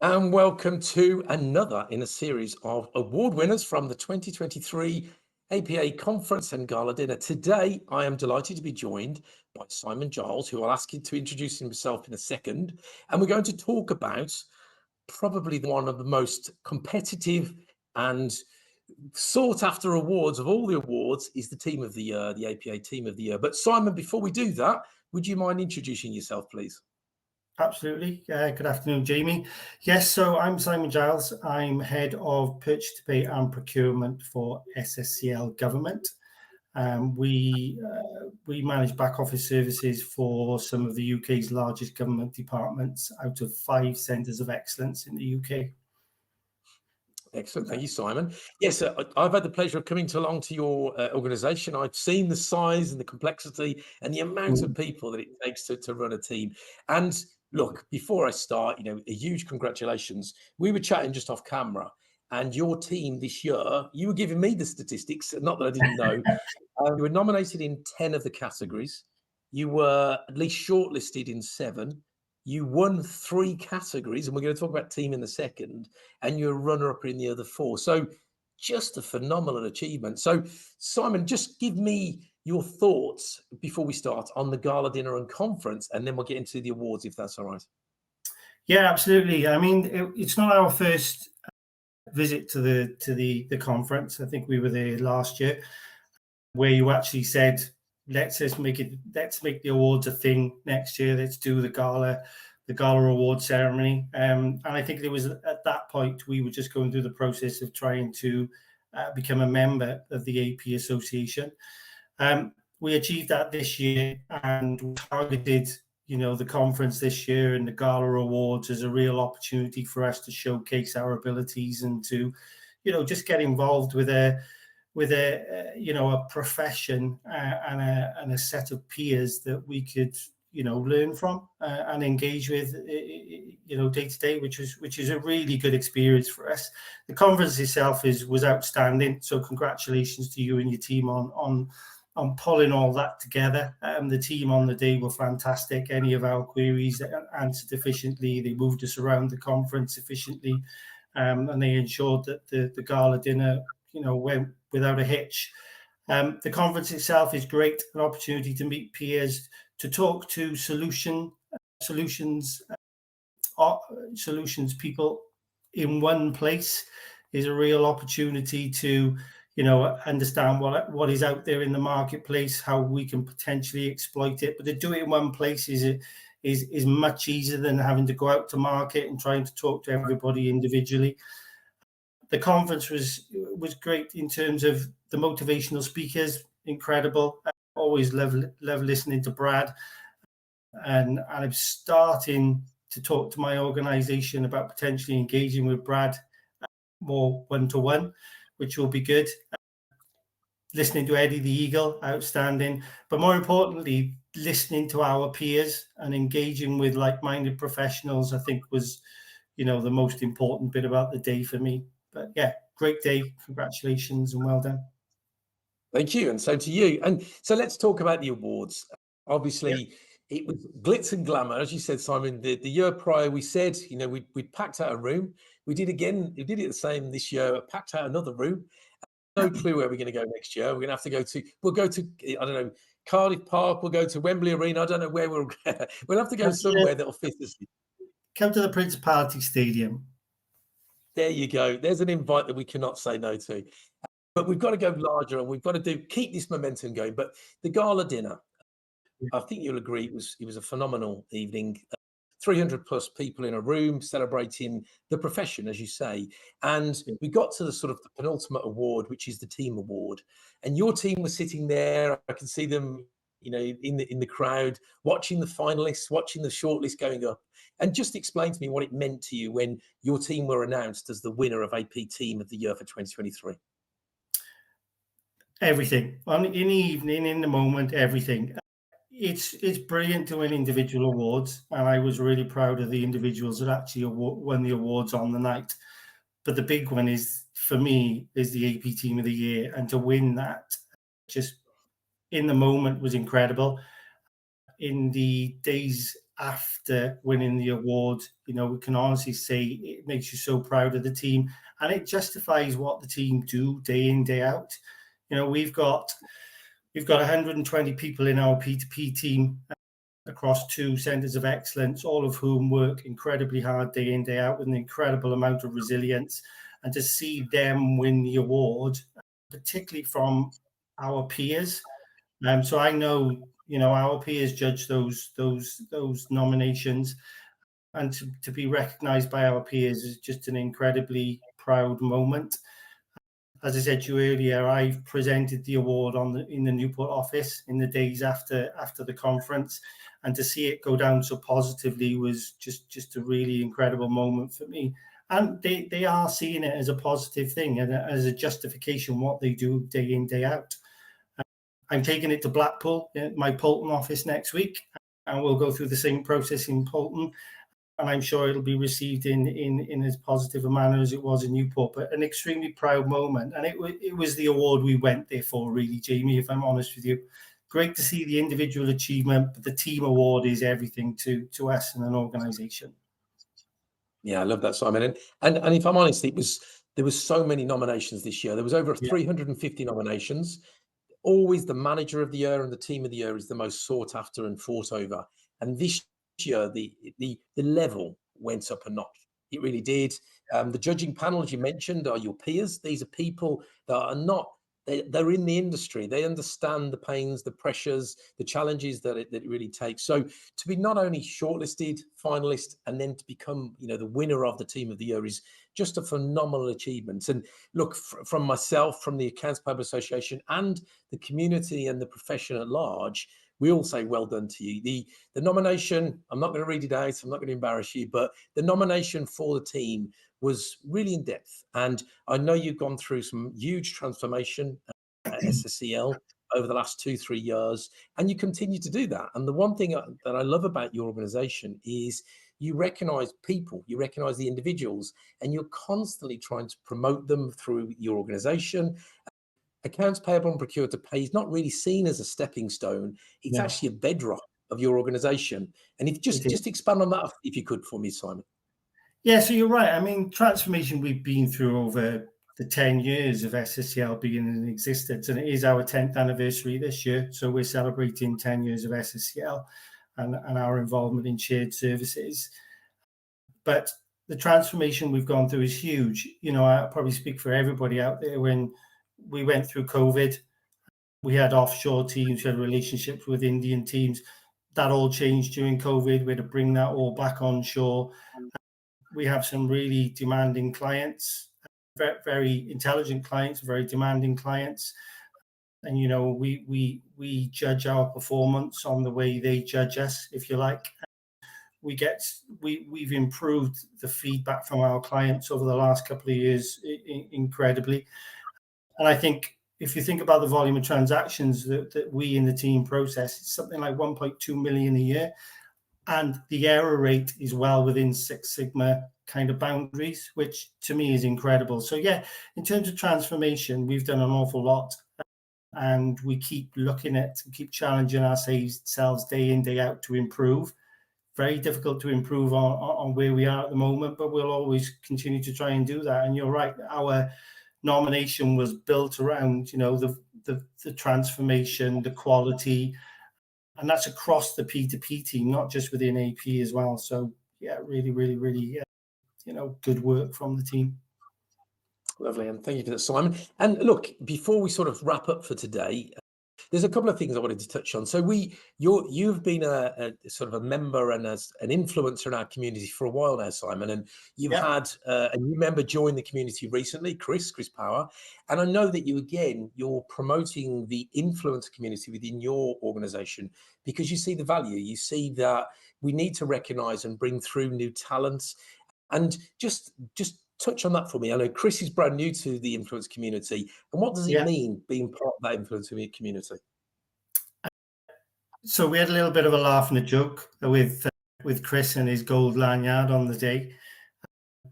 And welcome to another in a series of award winners from the 2023 APA Conference and Gala Dinner. Today, I am delighted to be joined by Simon Giles, who I'll ask you to introduce himself in a second. And we're going to talk about probably one of the most competitive and sought after awards of all the awards is the Team of the Year, the APA Team of the Year. But Simon, before we do that, would you mind introducing yourself, please? Absolutely. Good afternoon, Jamie. Yes, so I'm Simon Giles. I'm head of purchase to pay and procurement for SSCL government. We manage back office services for some of the UK's largest government departments out of 5 centres of excellence in the UK. Excellent. Thank you, Simon. Yes, I've had the pleasure of coming along to your organisation. I've seen the size and the complexity and the amount of people that it takes to run a team. And look, before I start, a huge congratulations. We were chatting just off camera, and your team this year, you were giving me the statistics, not that I didn't know. You were nominated in 10 of the categories. You were at least shortlisted in 7. You won 3 categories, and we're going to talk about team in a second, and you're a runner-up in the other 4. So just a phenomenal achievement. So, Simon, just give me your thoughts before we start on the gala dinner and conference, and then we'll get into the awards, if that's all right. Yeah, absolutely. I mean, it's not our first visit to the conference. I think we were there last year, where you actually said, let's make the awards a thing next year. Let's do the gala award ceremony. And I think it was at that point we were just going through the process of trying to become a member of the AP Association. We achieved that this year, and we targeted, the conference this year and the gala awards as a real opportunity for us to showcase our abilities and to, just get involved with a profession and a set of peers that we could learn from and engage with day to day, which is a really good experience for us. The conference itself was outstanding, so congratulations to you and your team on pulling all that together. The team on the day were fantastic. Any of our queries answered efficiently. They moved us around the conference efficiently, and they ensured that the gala dinner went without a hitch. The conference itself is great, an opportunity to meet peers, to talk to solutions people in one place is a real opportunity to understand what is out there in the marketplace, how we can potentially exploit it. But to do it in one place is much easier than having to go out to market and trying to talk to everybody individually. The conference was great in terms of the motivational speakers, incredible. I always love listening to Brad, and I'm starting to talk to my organisation about potentially engaging with Brad more one-to-one, which will be good. Listening to Eddie the Eagle, outstanding. But more importantly, listening to our peers and engaging with like-minded professionals, I think was, the most important bit about the day for me. But yeah, great day. Congratulations and well done. Thank you. And so to you. And so let's talk about the awards. Obviously, It was glitz and glamour. As you said, Simon, the year prior, we said, we'd packed out a room. We did it the same this year, packed out another room. No clue where we're going to go next year. We're going to have to we'll go to, I don't know, Cardiff Park. We'll go to Wembley Arena. I don't know where we'll have to go somewhere that'll fit us. Come to the Principality Stadium. There you go. There's an invite that we cannot say no to. But we've got to go larger, and we've got to keep this momentum going. But the gala dinner, I think you'll agree, it was a phenomenal evening. 300 plus people in a room celebrating the profession, as you say. And we got to the sort of the penultimate award, which is the team award. And your team was sitting there. I can see them, in the crowd, watching the finalists, watching the shortlist going up. And just explain to me what it meant to you when your team were announced as the winner of AP Team of the Year for 2023. Everything. In the evening, in the moment, everything. It's brilliant to win individual awards, and I was really proud of the individuals that actually won the awards on the night. But the big one for me, is the AP Team of the Year, and to win that just in the moment was incredible. in the days after winning the award, we can honestly say it makes you so proud of the team, and it justifies what the team do day in, day out. We've got 120 people in our P2P team across 2 centers of excellence, all of whom work incredibly hard day in, day out with an incredible amount of resilience. And to see them win the award, particularly from our peers. So I know, our peers judge those nominations, and to be recognized by our peers is just an incredibly proud moment. As I said to you earlier, I've presented the award in the Newport office in the days after the conference, and to see it go down so positively was just a really incredible moment for me. And they are seeing it as a positive thing and as a justification what they do day in, day out. I'm taking it to Blackpool, my Poulton office next week, and we'll go through the same process in Poulton. And I'm sure it'll be received in as positive a manner as it was in Newport. But an extremely proud moment, and it was the award we went there for, really, Jamie. If I'm honest with you, great to see the individual achievement, but the team award is everything to us in an organisation. Yeah, I love that, Simon. And if I'm honest, there was so many nominations this year. There was over 350 nominations. Always the manager of the year and the team of the year is the most sought after and fought over. And this year, the level went up a notch. It really did. The judging panel, as you mentioned, are your peers. These are people that are not. They're in the industry. They understand the pains, the pressures, the challenges that it really takes. So to be not only shortlisted, finalist, and then to become, the winner of the team of the year is just a phenomenal achievement. And look, from myself, from the Accounts Payable Association, and the community and the profession at large, we all say well done to you. The nomination, I'm not going to read it out, I'm not going to embarrass you, but the nomination for the team was really in depth. And I know you've gone through some huge transformation at SSCL over the last 2-3 years, and you continue to do that. And the one thing that I love about your organization is you recognize people, you recognize the individuals, and you're constantly trying to promote them through your organization. Accounts payable and procure to pay is not really seen as a stepping stone. It's actually a bedrock of your organization. And if just expand on that, if you could, for me, Simon. Yeah, so you're right. I mean, transformation we've been through over the 10 years of SSCL being in existence, and it is our 10th anniversary this year. So we're celebrating 10 years of SSCL and our involvement in shared services. But the transformation we've gone through is huge. I probably speak for everybody out there. When we went through COVID, we had offshore teams, we had relationships with Indian teams. That all changed during COVID. We had to bring that all back onshore. We have some really demanding clients, very, very intelligent clients, very demanding clients. And, we judge our performance on the way they judge us, if you like. We've improved the feedback from our clients over the last couple of years incredibly. And I think if you think about the volume of transactions that we in the team process, it's something like 1.2 million a year. And the error rate is well within Six Sigma kind of boundaries, which to me is incredible. So yeah, in terms of transformation, we've done an awful lot. And we keep keep challenging ourselves day in, day out to improve. Very difficult to improve on where we are at the moment, but we'll always continue to try and do that. And you're right, our nomination was built around, the transformation, the quality, and that's across the P2P team, not just within AP as well. So yeah, really, really, really, good work from the team. Lovely, and thank you for that, Simon. And look, before we sort of wrap up for today, there's a couple of things I wanted to touch on. So you've been a sort of a member and as an influencer in our community for a while now, Simon, and you've had a new member join the community recently, Chris Power. And I know that you're promoting the influencer community within your organization because you see the value. You see that we need to recognize and bring through new talents. And just touch on that for me. I know Chris is brand new to the influence community. And what does it mean being part of that influence community? So we had a little bit of a laugh and a joke with Chris and his gold lanyard on the day.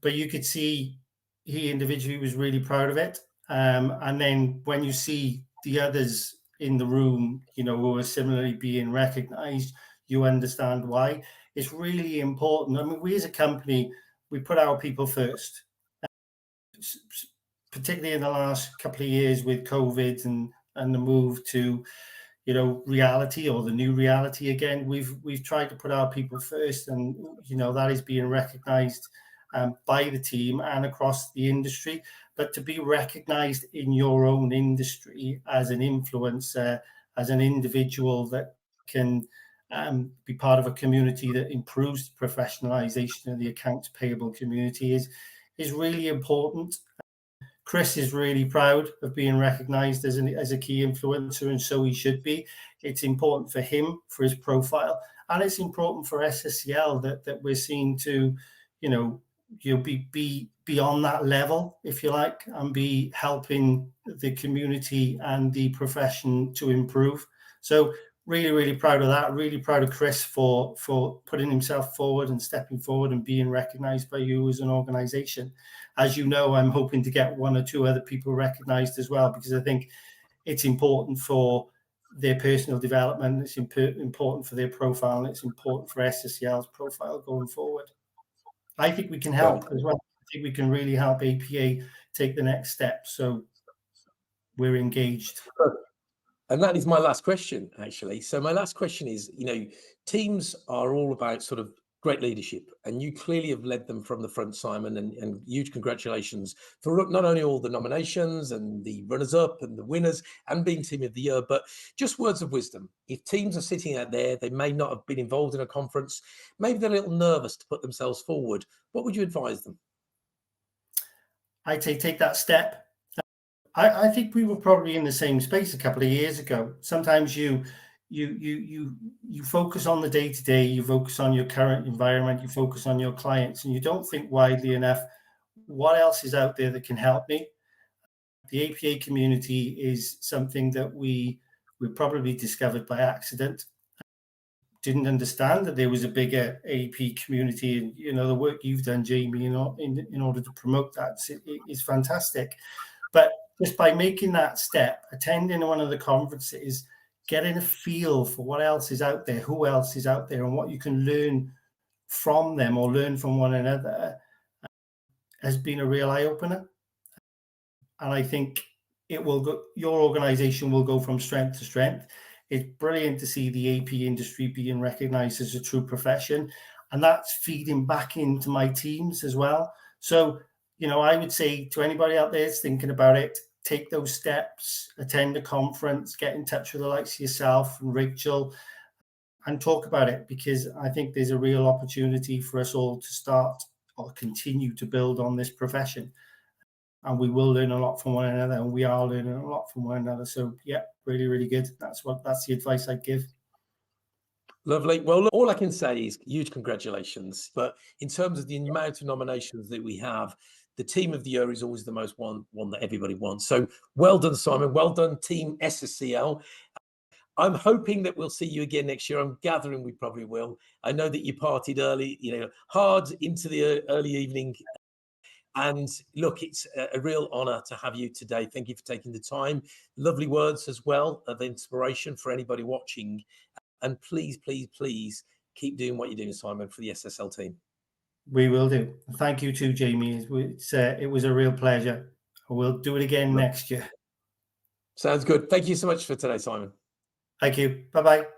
But you could see he individually was really proud of it. And then when you see the others in the room, who are similarly being recognized, you understand why. It's really important. I mean, we as a company, we put our people first, particularly in the last couple of years with COVID and the move to, you know, reality, or the new reality again. We've tried to put our people first, and you know that is being recognised by the team and across the industry. But to be recognised in your own industry as an influencer, as an individual that can be part of a community that improves the professionalisation of the accounts payable community is really important. Chris is really proud of being recognised as a key influencer, and so he should be. It's important for him, for his profile, and it's important for SSCL that we're seen to, you know, you'll be beyond that level, if you like, and be helping the community and the profession to improve. So really, really proud of that. Really proud of Chris for putting himself forward and stepping forward and being recognised by you as an organisation. As you know, I'm hoping to get one or two other people recognised as well, because I think it's important for their personal development. It's important for their profile, and it's important for SSCL's profile going forward. I think we can help as well. I think we can really help APA take the next step. So we're engaged. And that is my last question, actually. So my last question is, you know, teams are all about sort of great leadership, and you clearly have led them from the front, Simon, and huge congratulations for not only all the nominations and the runners-up and the winners and being Team of the Year, but just words of wisdom. If teams are sitting out there, they may not have been involved in a conference, maybe they're a little nervous to put themselves forward. What would you advise them? I'd say take that step. I think we were probably in the same space a couple of years ago. Sometimes you focus on the day-to-day, you focus on your current environment, you focus on your clients, and you don't think widely enough, what else is out there that can help me? The APA community is something that we probably discovered by accident. Didn't understand that there was a bigger AP community, and you know the work you've done, Jamie, in order to promote that is fantastic. But just by making that step, attending one of the conferences, getting a feel for what else is out there, who else is out there, and what you can learn from them or learn from one another, has been a real eye-opener. And I think it will go, your organization will go from strength to strength. It's brilliant to see the AP industry being recognized as a true profession, and that's feeding back into my teams as well. So, you know, I would say to anybody out there that's thinking about it, take those steps, attend a conference, get in touch with the likes of yourself and Rachel, and talk about it, because I think there's a real opportunity for us all to start or continue to build on this profession. And we will learn a lot from one another, and we are learning a lot from one another. So yeah, really, really good. That's the advice I'd give. Lovely. Well, look, all I can say is huge congratulations. But in terms of the amount of nominations that we have, the Team of the Year is always the most one that everybody wants. So well done, Simon. Well done, Team SSCL. I'm hoping that we'll see you again next year. I'm gathering we probably will. I know that you partied early, you know, hard into the early evening. And look, it's a real honor to have you today. Thank you for taking the time. Lovely words as well of inspiration for anybody watching. And please, please, please keep doing what you're doing, Simon, for the SSL team. We will do. Thank you too, Jamie. It was a real pleasure. We'll do it again next year. Sounds good. Thank you so much for today, Simon. Thank you. Bye-bye.